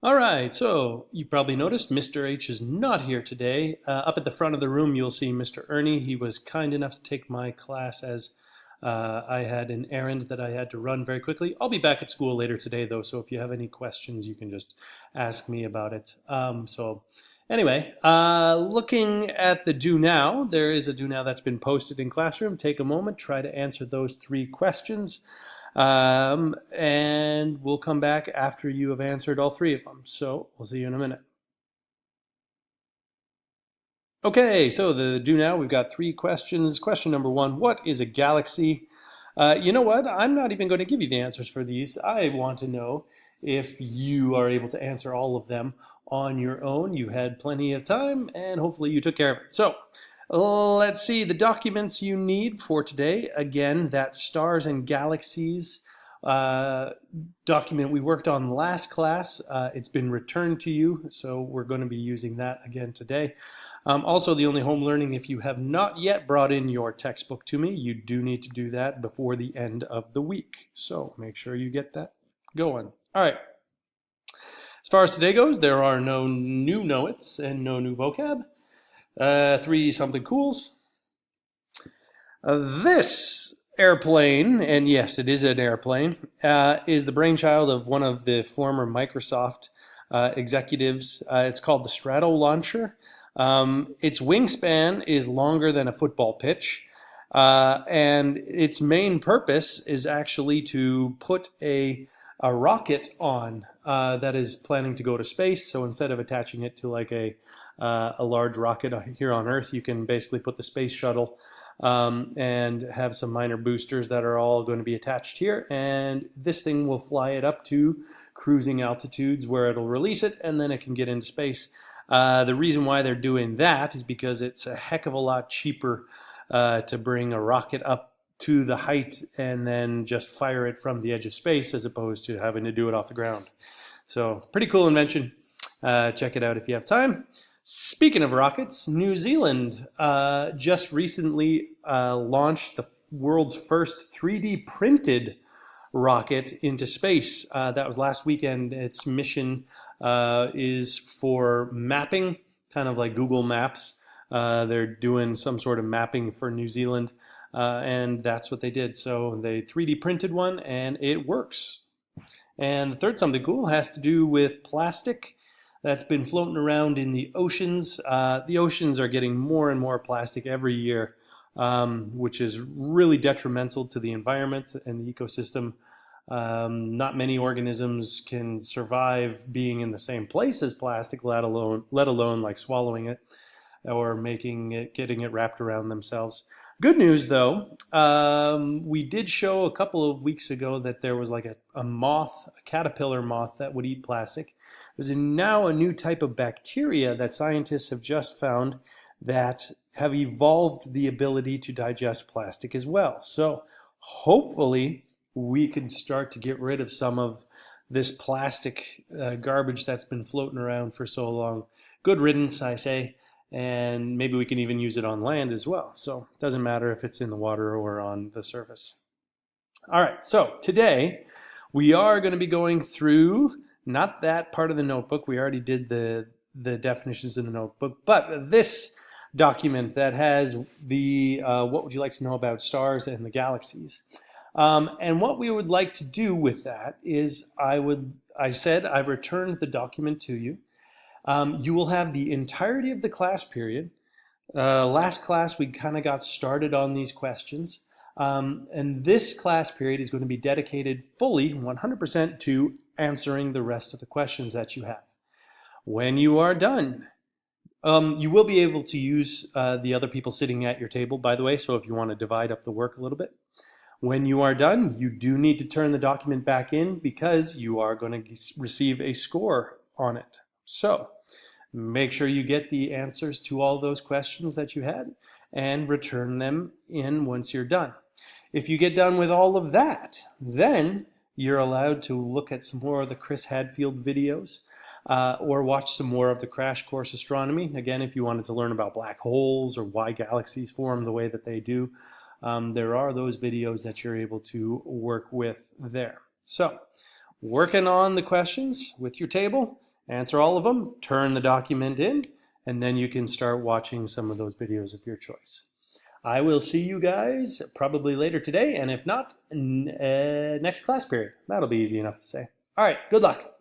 All right, so you probably noticed Mr. H is not here today. Up at the front of the room, you'll see Mr. Ernie. He was kind enough to take my class as I had an errand that I had to run very quickly. I'll be back at school later today, though, so if you have any questions, you can just ask me about it. Anyway, looking at the do now, there is a do now that's been posted in Classroom. Take a moment, try to answer those 3 questions. And we'll come back after you have answered all 3 of them. So we'll see you in a minute. Okay, so the do now, we've got 3 questions. Question number 1, what is a galaxy? You know what? I'm not even going to give you the answers for these. I want to know if you are able to answer all of them on your own. You had plenty of time, and hopefully you took care of it. So let's see the documents you need for today. Again, that stars and galaxies document we worked on last class. It's been returned to you, so we're going to be using that again today. Also, the only home learning, if you have not yet brought in your textbook to me, you do need to do that before the end of the week. So make sure you get that going. All right. As far as today goes, there are no new know-its and no new vocab. 3 something cools. This airplane, and yes, it is an airplane, is the brainchild of one of the former Microsoft executives. It's called the Stratolauncher. Its wingspan is longer than a football pitch, and its main purpose is actually to put a rocket on that is planning to go to space. So instead of attaching it to like a large rocket here on Earth, you can basically put the space shuttle and have some minor boosters that are all going to be attached here, and this thing will fly it up to cruising altitudes where it'll release it, and then it can get into space. The reason why they're doing that is because it's a heck of a lot cheaper to bring a rocket up to the height and then just fire it from the edge of space as opposed to having to do it off the ground. So pretty cool invention. Check it out if you have time. Speaking of rockets, New Zealand just recently launched the world's first 3D printed rocket into space. That was last weekend. Its mission is for mapping, kind of like Google Maps. They're doing some sort of mapping for New Zealand, and that's what they did. So they 3D printed one, and it works. And the third something cool has to do with plastic that's been floating around in the oceans. The oceans are getting more and more plastic every year, which is really detrimental to the environment and the ecosystem. Not many organisms can survive being in the same place as plastic, let alone like swallowing it or getting it wrapped around themselves. Good news, though, we did show a couple of weeks ago that there was like a moth, a caterpillar moth that would eat plastic. There's now a new type of bacteria that scientists have just found that have evolved the ability to digest plastic as well. So hopefully we can start to get rid of some of this plastic garbage that's been floating around for so long. Good riddance, I say, and maybe we can even use it on land as well. So it doesn't matter if it's in the water or on the surface. All right, so today we are going to be going through not that part of the notebook. We already did the definitions in the notebook, but this document that has the what would you like to know about stars and the galaxies. And what we would like to do with that is I said I've returned the document to you. You will have the entirety of the class period. Last class we kind of got started on these questions. And this class period is going to be dedicated fully 100% to answering the rest of the questions that you have. When you are done, you will be able to use the other people sitting at your table, by the way, so if you want to divide up the work a little bit. When you are done, you do need to turn the document back in because you are going to receive a score on it. So make sure you get the answers to all those questions that you had and return them in once you're done. If you get done with all of that, then you're allowed to look at some more of the Chris Hadfield videos or watch some more of the Crash Course Astronomy. Again, if you wanted to learn about black holes or why galaxies form the way that they do, there are those videos that you're able to work with there. So, working on the questions with your table, Answer all of them, turn the document in, and then you can start watching some of those videos of your choice. I will see you guys probably later today, and if not, next class period. That'll be easy enough to say. All right, good luck.